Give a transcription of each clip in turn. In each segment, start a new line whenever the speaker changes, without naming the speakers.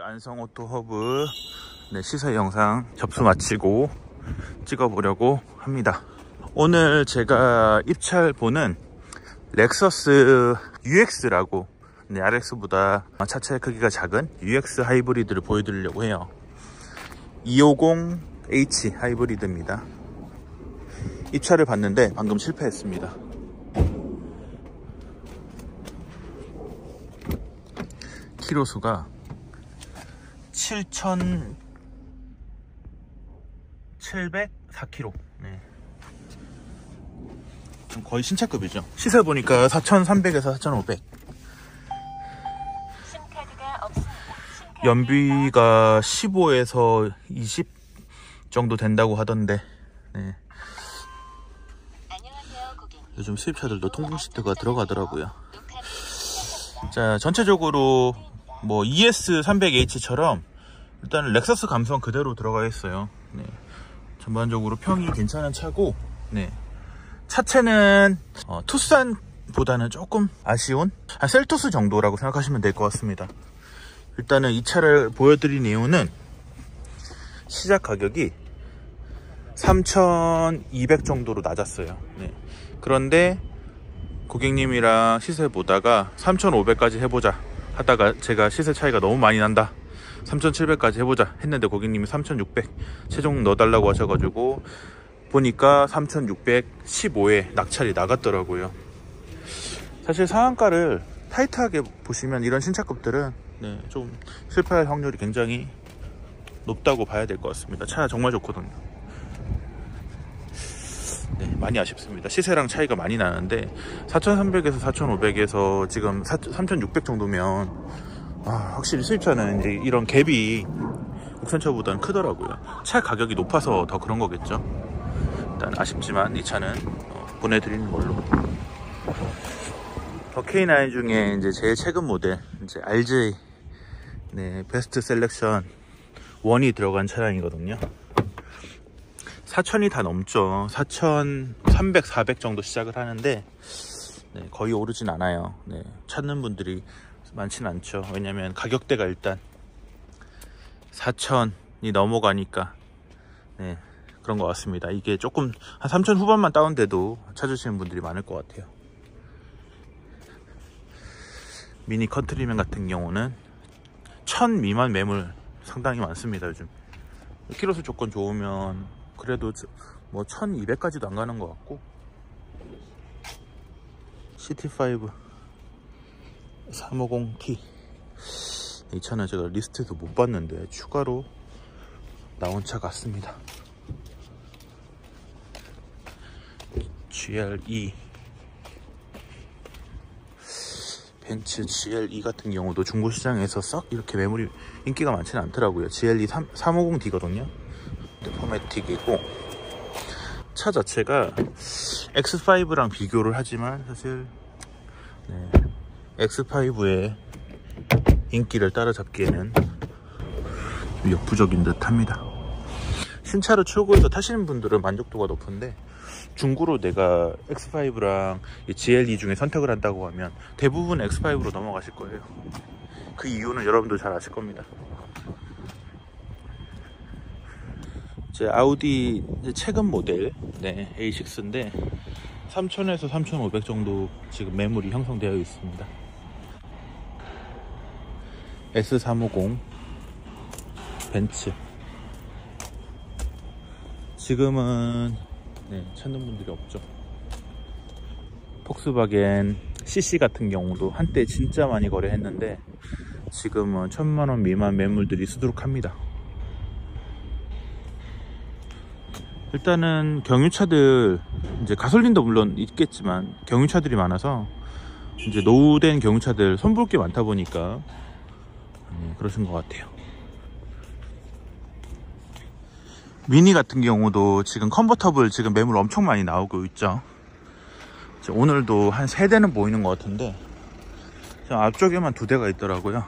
안성오토허브 시세 영상 접수 마치고 찍어보려고 합니다. 오늘 제가 입찰보는 렉서스 UX라고 RX보다 차체 크기가 작은 UX 하이브리드를 보여드리려고 해요. 250H 하이브리드입니다. 입찰을 봤는데 방금 실패했습니다. 키로수가 7,704km. 네. 거의 신차급이죠. 시세 보니까 4,300에서 4,500. 연비가 15에서 20 정도 된다고 하던데. 네. 요즘 수입차들도 통풍 시트가 들어가더라고요. 자, 전체적으로 뭐 ES300H처럼 일단 렉서스 감성 그대로 들어가 있어요. 네. 전반적으로 평이 괜찮은 차고, 네. 차체는 투싼보다는 조금 아쉬운 셀토스 정도라고 생각하시면 될 것 같습니다. 일단은 이 차를 보여드린 이유는 시작 가격이 3,200 정도로 낮았어요. 네. 그런데 고객님이랑 시세 보다가 3,500까지 해보자 하다가 제가 시세 차이가 너무 많이 난다, 3,700까지 해보자 했는데 고객님이 3,600 최종 넣어달라고 하셔가지고 보니까 3,615에 낙찰이 나갔더라고요. 사실 상한가를 타이트하게 보시면 이런 신차급들은 좀 실패할 확률이 굉장히 높다고 봐야 될 것 같습니다. 차 정말 좋거든요. 네, 많이 아쉽습니다. 시세랑 차이가 많이 나는데 4,300에서 4,500에서 지금 3,600 정도면 확실히 수입차는 이제 이런 갭이 국산차보다는 크더라고요. 차 가격이 높아서 더 그런 거겠죠. 일단 아쉽지만 이 차는 보내드리는 걸로. 더 K9 중에 이제 제일 최근 모델 이제 RJ 베스트 셀렉션 1이 들어간 차량이거든요. 4,000이 다 넘죠. 4,300, 400 정도 시작을 하는데 거의 오르진 않아요. 찾는 분들이 많진 않죠. 왜냐면 가격대가 일단 4,000이 넘어가니까 그런 것 같습니다. 이게 조금 한 3,000 후반만 다운돼도 찾으시는 분들이 많을 것 같아요. 미니 컨트리맨 같은 경우는 1,000 미만 매물 상당히 많습니다. 요즘 키로수 조건 좋으면 그래도 뭐 1,200까지도 안 가는 것 같고, CT5 350T 이 차는 제가 리스트에서 못 봤는데 추가로 나온 차 같습니다. GLE 벤츠 GLE 같은 경우도 중고시장에서 썩 이렇게 매물이 인기가 많지는 않더라고요. GLE 350D거든요. 포매틱이고, 차 자체가 X5랑 비교를 하지만 사실 X5의 인기를 따라잡기에는 역부족인 듯 합니다. 신차를 출고해서 타시는 분들은 만족도가 높은데 중고로 내가 X5랑 GLE 중에 선택을 한다고 하면 대부분 X5로 넘어가실 거예요. 그 이유는 여러분도 잘 아실 겁니다. 제 아우디 최근 모델 A6인데 3,000에서 3,500 정도 지금 매물이 형성되어 있습니다. S350 벤츠 지금은 찾는 분들이 없죠. 폭스바겐 CC 같은 경우도 한때 진짜 많이 거래했는데 지금은 1,000만원 미만 매물들이 수두룩합니다. 일단은 경유차들, 이제 가솔린도 물론 있겠지만 경유차들이 많아서 이제 노후된 경유차들 손볼 게 많다 보니까 그러신 것 같아요. 미니 같은 경우도 지금 컨버터블 지금 매물 엄청 많이 나오고 있죠. 오늘도 한 3대는 보이는 것 같은데 앞쪽에만 2대가 있더라고요.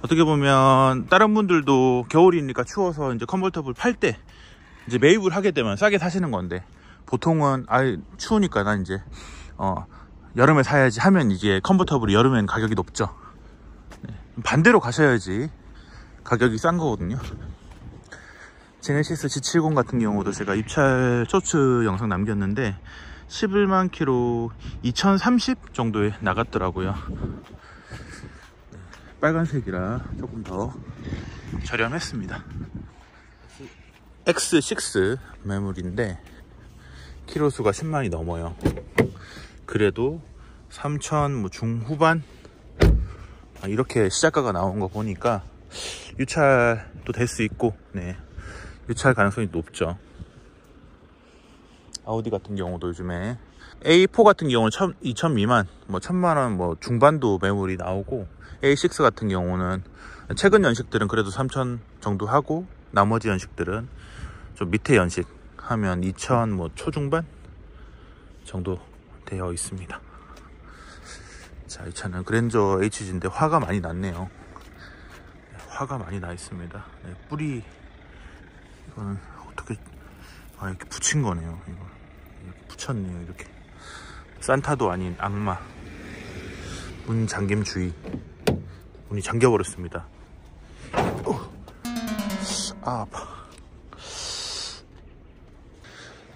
어떻게 보면 다른 분들도 겨울이니까 추워서 이제 컨버터블 팔 때 이제 매입을 하게 되면 싸게 사시는 건데, 보통은 추우니까 난 이제 여름에 사야지 하면 이게 컨버터블이 여름엔 가격이 높죠. 반대로 가셔야지 가격이 싼 거거든요. 제네시스 G70 같은 경우도 제가 입찰 쇼츠 영상 남겼는데 11만 킬로 2030 정도에 나갔더라고요. 빨간색이라 조금 더 저렴했습니다. X6 매물인데 키로수가 10만이 넘어요. 그래도 3천 뭐 중후반 이렇게 시작가가 나온 거 보니까 유찰도 될 수 있고, 네, 유찰 가능성이 높죠. 아우디 같은 경우도 요즘에 A4 같은 경우는 2천 미만, 뭐 1000만원 뭐 중반도 매물이 나오고, A6 같은 경우는 최근 연식들은 그래도 3000 정도 하고, 나머지 연식들은 좀 밑에 연식 하면 2000 뭐 초중반 정도 되어 있습니다. 자, 이 차는 그랜저 HG인데 화가 많이 났네요. 화가 많이 나 있습니다. 네, 뿌리 이거는 어떻게 이렇게 붙인 거네요. 이거 이렇게 붙였네요. 이렇게 산타도 아닌 악마. 문 잠김 주의. 문이 잠겨 버렸습니다. 아, 아파.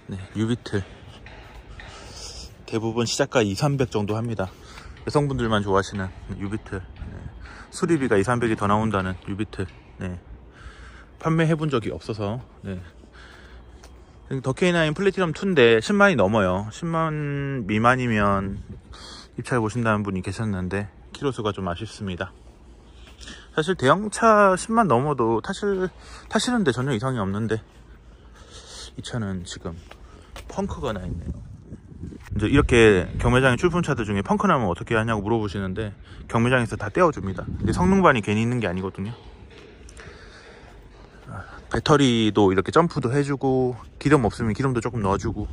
네, 유비틀 대부분 시작가 200-300 정도 합니다. 여성분들만 좋아하시는 유비틀. 네. 수리비가 200-300이 더 나온다는 유비틀. 네. 판매해 본 적이 없어서. 네. 더 K9 플래티넘 2인데 10만이 넘어요. 10만 미만이면 입찰 보신다는 분이 계셨는데 키로수가 좀 아쉽습니다. 사실 대형차 10만 넘어도 타시는데 전혀 이상이 없는데 이 차는 지금 펑크가 나 있네요. 이제 이렇게 경매장에 출품차들 중에 펑크 나면 어떻게 하냐고 물어보시는데 경매장에서 다 떼어줍니다. 근데 성능반이 괜히 있는 게 아니거든요. 배터리도 이렇게 점프도 해주고, 기름 없으면 기름도 조금 넣어주고,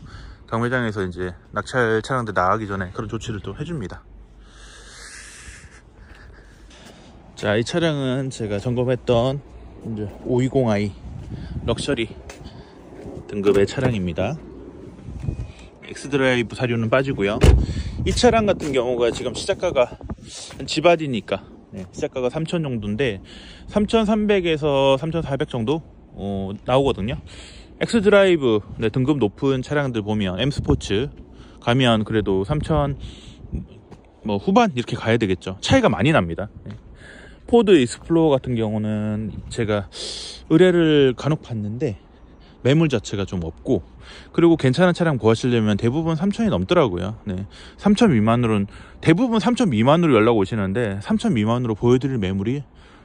경매장에서 이제 낙찰 차량들 나가기 전에 그런 조치를 또 해줍니다. 자, 이 차량은 제가 점검했던 이제 520i 럭셔리 등급의 차량입니다. 엑스드라이브 사료는 빠지고요. 이 차량 같은 경우가 지금 시작가가 지바디니까, 네, 시작가가 3,000 정도인데 3,300에서 3,400 정도 나오거든요. 엑스드라이브, 네, 등급 높은 차량들 보면 M스포츠 가면 그래도 3,000 뭐 후반 이렇게 가야 되겠죠. 차이가 많이 납니다. 네. 포드 익스플로어 같은 경우는 제가 의뢰를 간혹 봤는데 매물 자체가 좀 없고, 그리고 괜찮은 차량 구하시려면 대부분 3,000이 넘더라고요. 네. 3,000 미만으로는 대부분 3,000 미만으로 연락 오시는데 3,000 미만으로 보여드릴 매물이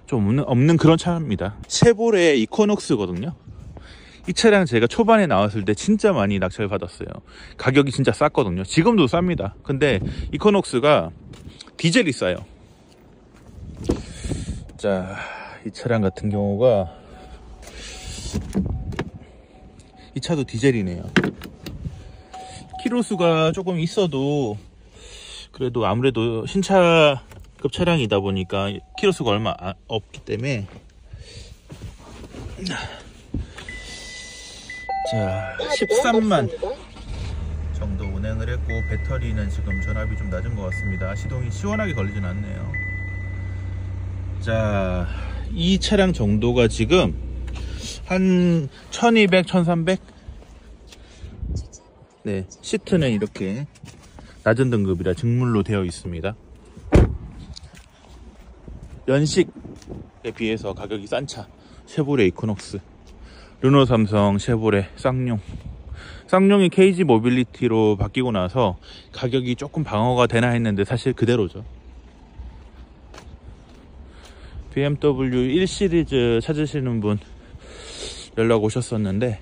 좀 없는 그런 차입니다. 쉐보레 이코녹스거든요. 이 차량 제가 초반에 나왔을 때 진짜 많이 낙찰 받았어요. 가격이 진짜 쌌거든요. 지금도 쌉니다. 근데 이코녹스가 디젤이 싸요. 자, 이 차량 같은 경우가 이 차도 디젤이네요. 키로수가 조금 있어도 그래도 아무래도 신차급 차량이다 보니까 키로수가 얼마 없기 때문에, 자, 13만 정도 운행을 했고, 배터리는 지금 전압이 좀 낮은 것 같습니다. 시동이 시원하게 걸리진 않네요. 자, 이 차량 정도가 지금 한 1200, 1300. 네, 시트는 이렇게 낮은 등급이라 직물로 되어 있습니다. 연식에 비해서 가격이 싼 차, 쉐보레 이코녹스, 르노 삼성, 쉐보레, 쌍용이 KG 모빌리티로 바뀌고 나서 가격이 조금 방어가 되나 했는데 사실 그대로죠. BMW 1 시리즈 찾으시는 분 연락 오셨었는데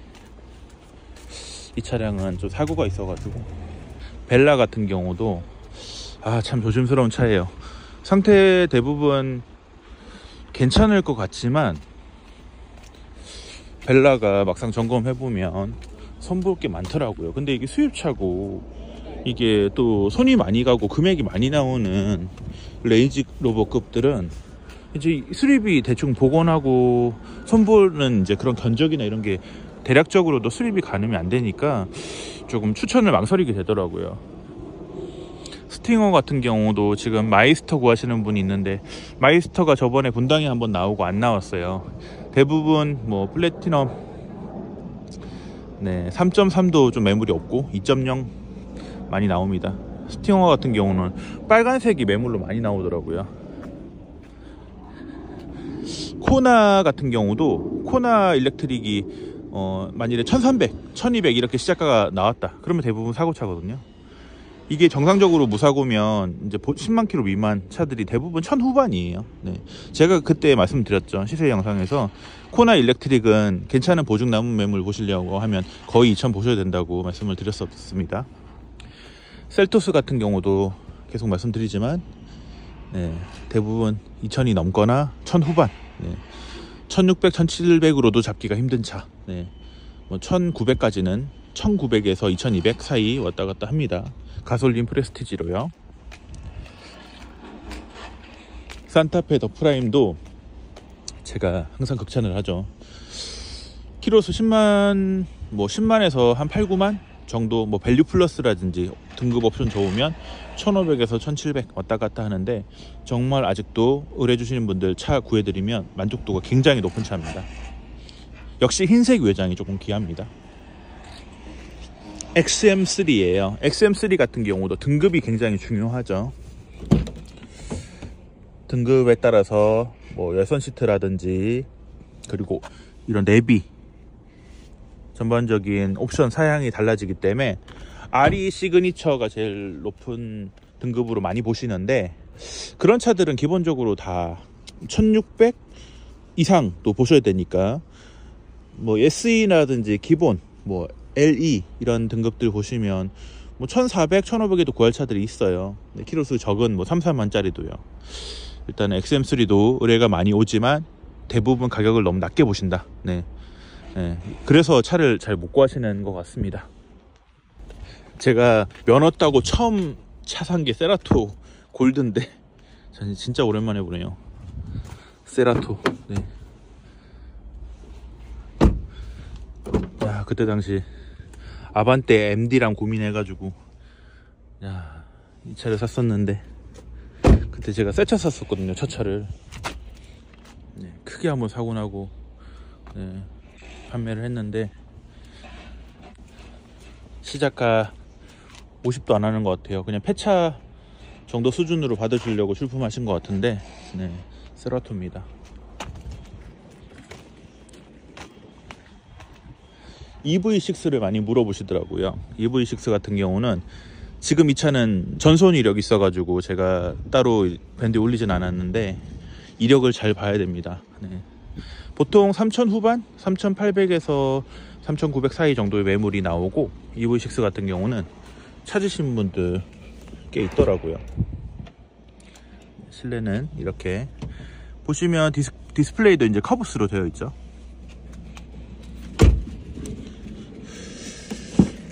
이 차량은 좀 사고가 있어가지고. 벨라 같은 경우도 참 조심스러운 차예요. 상태 대부분 괜찮을 것 같지만 벨라가 막상 점검해보면 손볼 게 많더라고요. 근데 이게 수입차고 이게 또 손이 많이 가고 금액이 많이 나오는 레인지 로버급들은 이제 수리비 대충 복원하고 손보는 이제 그런 견적이나 이런 게 대략적으로도 수리비 가늠이 안 되니까 조금 추천을 망설이게 되더라고요. 스팅어 같은 경우도 지금 마이스터 구하시는 분이 있는데, 마이스터가 저번에 분당에 한번 나오고 안 나왔어요. 대부분 뭐 플래티넘 3.3도 좀 매물이 없고 2.0 많이 나옵니다. 스팅어 같은 경우는 빨간색이 매물로 많이 나오더라고요. 코나 같은 경우도 코나 일렉트릭이 만일에 1300, 1200 이렇게 시작가가 나왔다 그러면 대부분 사고차거든요. 이게 정상적으로 무사고면 이제 10만 킬로 미만 차들이 대부분 1000 후반이에요. 제가 그때 말씀드렸죠. 시세 영상에서 코나 일렉트릭은 괜찮은 보증 남은 매물 보시려고 하면 거의 2000 보셔야 된다고 말씀을 드렸었습니다. 셀토스 같은 경우도 계속 말씀드리지만 대부분 2000이 넘거나 1000 후반, 1600, 1700으로도 잡기가 힘든 차, 뭐 1900까지는 1900에서 2200 사이 왔다 갔다 합니다. 가솔린 프레스티지로요. 산타페 더 프라임도 제가 항상 극찬을 하죠. 키로수 10만, 뭐 10만에서 한 8, 9만 정도, 뭐 밸류 플러스라든지 등급 옵션 좋으면 1500에서 1700 왔다 갔다 하는데, 정말 아직도 의뢰주시는 분들 차 구해드리면 만족도가 굉장히 높은 차입니다. 역시 흰색 외장이 조금 귀합니다. XM3예요. XM3 같은 경우도 등급이 굉장히 중요하죠. 등급에 따라서 뭐 열선 시트라든지 그리고 이런 내비 전반적인 옵션 사양이 달라지기 때문에 RE 시그니처가 제일 높은 등급으로 많이 보시는데, 그런 차들은 기본적으로 다 1600 이상도 보셔야 되니까, 뭐 SE라든지 기본 뭐 LE 이런 등급들 보시면 뭐 1400, 1500에도 구할 차들이 있어요. 키로수 적은 뭐 3, 4만짜리도요. 일단 XM3도 의뢰가 많이 오지만 대부분 가격을 너무 낮게 보신다. 그래서 차를 잘 못 구하시는 것 같습니다. 제가 면허 따고 처음 차 산 게 세라토 골드인데, 저는 진짜 오랜만에 보네요. 세라토. 야, 그때 당시 아반떼 MD랑 고민해가지고 이 차를 샀었는데, 그때 제가 새 차 샀었거든요. 첫 차를 크게 한번 사고 나고 판매를 했는데, 시작가 50도 안 하는 것 같아요. 그냥 폐차 정도 수준으로 받으시려고 출품하신 것 같은데, 세라토입니다. EV6를 많이 물어보시더라고요. EV6 같은 경우는 지금 이 차는 전손 이력이 있어가지고 제가 따로 밴드에 올리진 않았는데, 이력을 잘 봐야 됩니다. 보통 3000 후반, 3800에서 3900 사이 정도의 매물이 나오고, EV6 같은 경우는 찾으신 분들 꽤 있더라고요. 실내는 이렇게 보시면 디스플레이도 이제 커브스로 되어 있죠.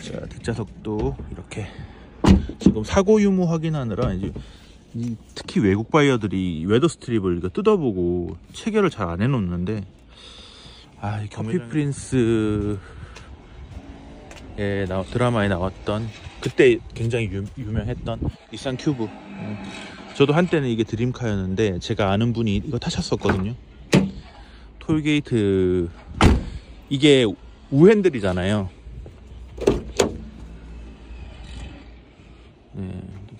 자, 뒷좌석도 이렇게 지금 사고 유무 확인하느라 이제 특히 외국 바이어들이 웨더 스트립을 이거 뜯어보고 체결을 잘 안 해놓는데, 이 커피 프린스의 드라마에 나왔던, 그때 굉장히 유명했던 닛산 큐브. 저도 한때는 이게 드림카였는데, 제가 아는 분이 이거 타셨었거든요. 톨게이트, 이게 우핸들이잖아요.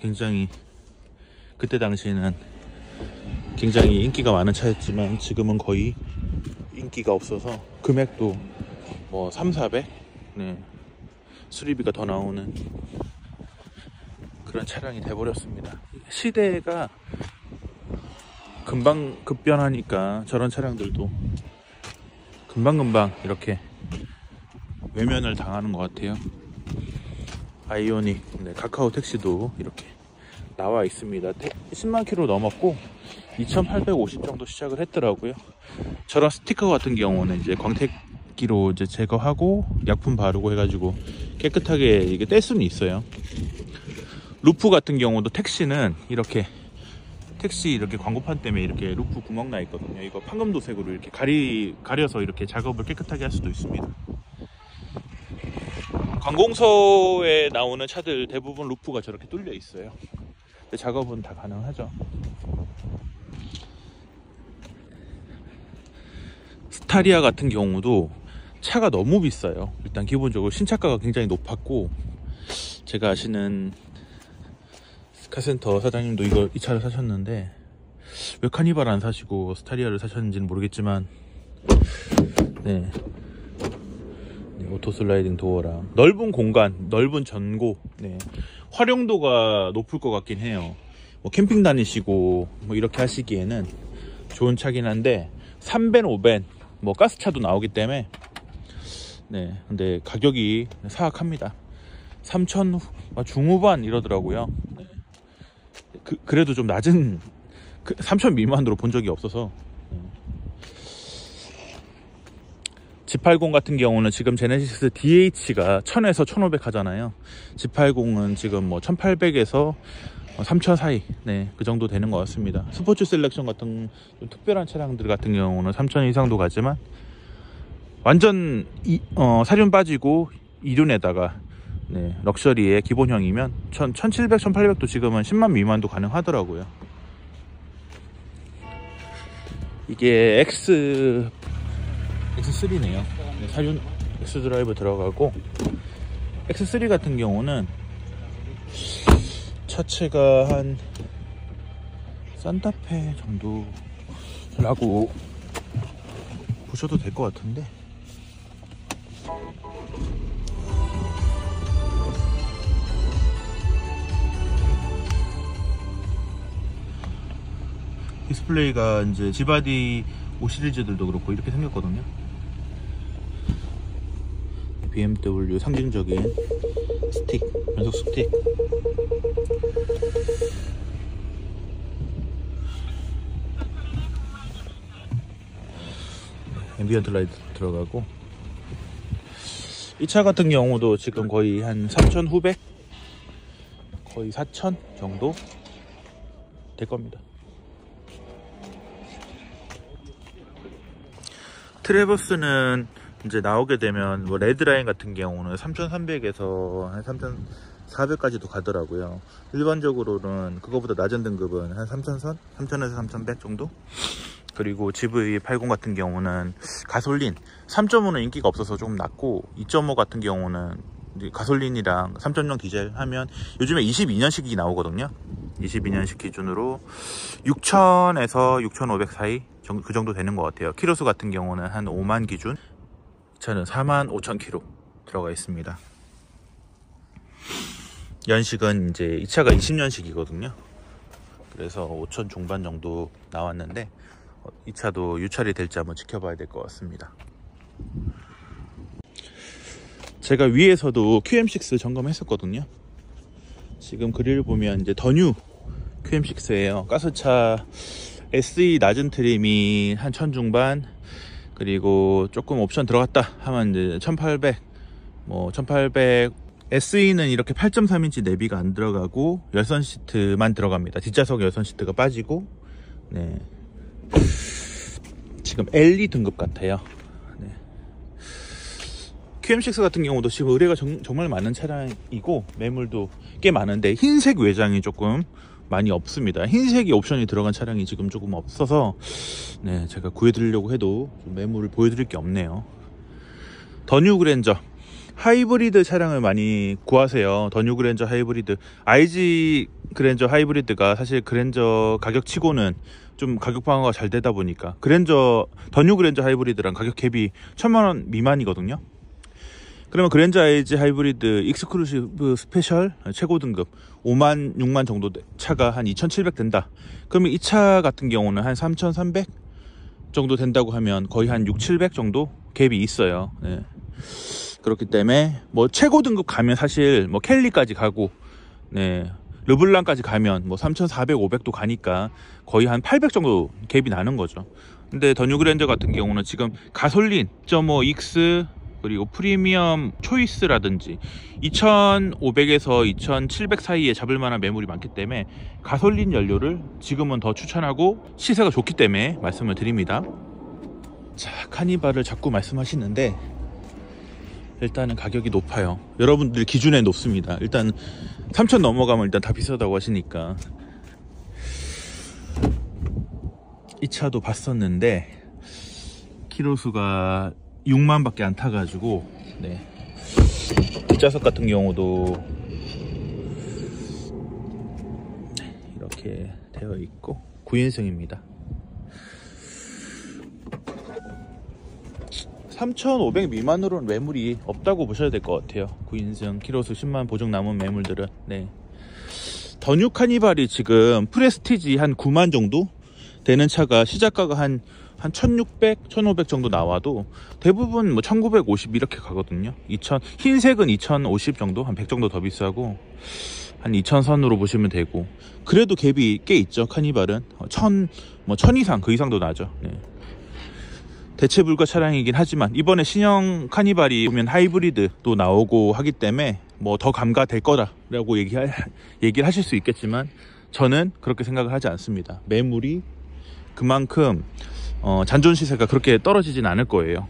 굉장히 그때 당시에는 굉장히 인기가 많은 차였지만, 지금은 거의 인기가 없어서 금액도 뭐 3, 400 수리비가 더 나오는 그런 차량이 돼버렸습니다. 시대가 금방 급변하니까 저런 차량들도 금방금방 이렇게 외면을 당하는 것 같아요. 아이오닉, 카카오 택시도 이렇게 나와 있습니다. 10만 킬로 넘었고 2850 정도 시작을 했더라고요. 저런 스티커 같은 경우는 이제 광택기로 이제 제거하고 약품 바르고 해가지고 깨끗하게 이게 뗄 수는 있어요. 루프 같은 경우도 택시는 이렇게, 택시 이렇게 광고판 때문에 이렇게 루프 구멍 나 있거든요. 이거 판금도색으로 이렇게 가려서 이렇게 작업을 깨끗하게 할 수도 있습니다. 관공서에 나오는 차들 대부분 루프가 저렇게 뚫려 있어요. 작업은 다 가능하죠. 스타리아 같은 경우도 차가 너무 비싸요. 일단 기본적으로 신차가가 굉장히 높았고, 제가 아시는 카센터 사장님도 이 차를 사셨는데 왜 카니발 안 사시고 스타리아를 사셨는지는 모르겠지만, 네, 오토 슬라이딩 도어랑 넓은 공간, 넓은 전고, 네, 활용도가 높을 것 같긴 해요. 뭐 캠핑 다니시고 뭐 이렇게 하시기에는 좋은 차긴 한데 3벤 5벤 뭐 가스차도 나오기 때문에, 네, 근데 가격이 사악합니다. 3천 중후반 이러더라고요. 네. 그래도 좀 낮은 3천 미만으로 본 적이 없어서. G80 같은 경우는 지금 제네시스 DH가 1000에서 1500 하잖아요. G80은 지금 뭐 1800에서 3000 사이, 네, 그 정도 되는 것 같습니다. 스포츠 셀렉션 같은 좀 특별한 차량들 같은 경우는 3000 이상도 가지만, 완전 사륜 빠지고 2륜에다가 네, 럭셔리의 기본형이면 1700, 1800도 지금은 10만 미만도 가능하더라고요. 이게 X3네요. 네, 사륜 X드라이브 들어가고, X3 같은 경우는 차체가 한 산타페 정도라고 보셔도 될 것 같은데, 디스플레이가 이제 G바디 5 시리즈들도 그렇고 이렇게 생겼거든요. BMW 상징적인 스틱, 변속 스틱. 앰비언트 라이트 들어가고, 이 차 같은 경우도 지금 거의 한 3,000 후백, 거의 4,000 정도 될 겁니다. 트래버스는 이제 나오게 되면 뭐 레드라인 같은 경우는 3,300에서 한 3,400까지도 가더라고요. 일반적으로는 그거보다 낮은 등급은 한 3,000선? 3,000에서 3,100 정도? 그리고 GV80 같은 경우는 가솔린 3.5는 인기가 없어서 조금 낮고, 2.5 같은 경우는 가솔린이랑 3.0 디젤 하면 요즘에 22년식이 나오거든요. 22년식 기준으로 6,000에서 6,500 사이 그 정도 되는 것 같아요. 키로수 같은 경우는 한 5만 기준, 이 차는 45,000km 들어가 있습니다. 연식은 이제 이 차가 20년식이거든요. 그래서 5,000 중반 정도 나왔는데, 이 차도 유찰이 될지 한번 지켜봐야 될 것 같습니다. 제가 위에서도 QM6 점검했었거든요. 지금 그릴 보면 이제 더 뉴 QM6예요. 가스차 SE 낮은 트림이 한 1000 중반, 그리고 조금 옵션 들어갔다 하면 이제 1800, 뭐 1800. SE는 이렇게 8.3인치 내비가 안 들어가고 열선 시트만 들어갑니다. 뒷좌석 열선 시트가 빠지고, 네, 지금 LE 등급 같아요. 네. QM6 같은 경우도 지금 의뢰가 정말 많은 차량이고 매물도 꽤 많은데, 흰색 외장이 조금 많이 없습니다. 흰색이 옵션이 들어간 차량이 지금 조금 없어서, 네, 제가 구해드리려고 해도 좀 매물을 보여드릴 게 없네요. 더 뉴 그랜저 하이브리드 차량을 많이 구하세요. 더 뉴 그랜저 하이브리드, IG 그랜저 하이브리드가 사실 그랜저 가격치고는 좀 가격 방어가 잘 되다 보니까 더 뉴 그랜저 하이브리드랑 가격 갭이 1000만원 미만이거든요. 그러면 그랜저 IG 하이브리드 익스클루시브 스페셜 최고 등급 5만 6만 정도 차가 한 2,700 된다. 그러면 이 차 같은 경우는 한 3,300 정도 된다고 하면 거의 한 6, 700 정도 갭이 있어요. 네. 그렇기 때문에 뭐 최고 등급 가면 사실 뭐 켈리까지 가고, 네, 르블랑까지 가면 뭐 3,400, 500도 가니까 거의 한 800 정도 갭이 나는 거죠. 근데 더 뉴 그랜저 같은 경우는 지금 가솔린 1.5X 그리고 프리미엄 초이스라든지 2,500에서 2,700 사이에 잡을 만한 매물이 많기 때문에 가솔린 연료를 지금은 더 추천하고 시세가 좋기 때문에 말씀을 드립니다. 자, 카니발을 자꾸 말씀하시는데 일단은 가격이 높아요. 여러분들 기준에 높습니다. 일단 3,000 넘어가면 일단 다 비싸다고 하시니까 이 차도 봤었는데 키로수가 6만 밖에 안 타가지고, 네. 뒷좌석 같은 경우도 이렇게 되어 있고 9인승입니다. 3,500 미만으로는 매물이 없다고 보셔야 될 것 같아요. 9인승 키로수 10만 보증 남은 매물들은. 네. 더 뉴 카니발이 지금 프레스티지 한 9만 정도 되는 차가 시작가가 한 1600, 1500 정도 나와도 대부분 뭐 1950 이렇게 가거든요. 흰색은 2050 정도, 한 100 정도 더 비싸고 한 2000선으로 보시면 되고, 그래도 갭이 꽤 있죠. 카니발은 1000 이상, 그 이상도 나죠. 네. 대체 불가 차량이긴 하지만 이번에 신형 카니발이 보면 하이브리드도 나오고 하기 때문에 뭐 더 감가될 거다라고 얘기를 하실 수 있겠지만 저는 그렇게 생각을 하지 않습니다. 매물이 그만큼 잔존 시세가 그렇게 떨어지진 않을 거예요.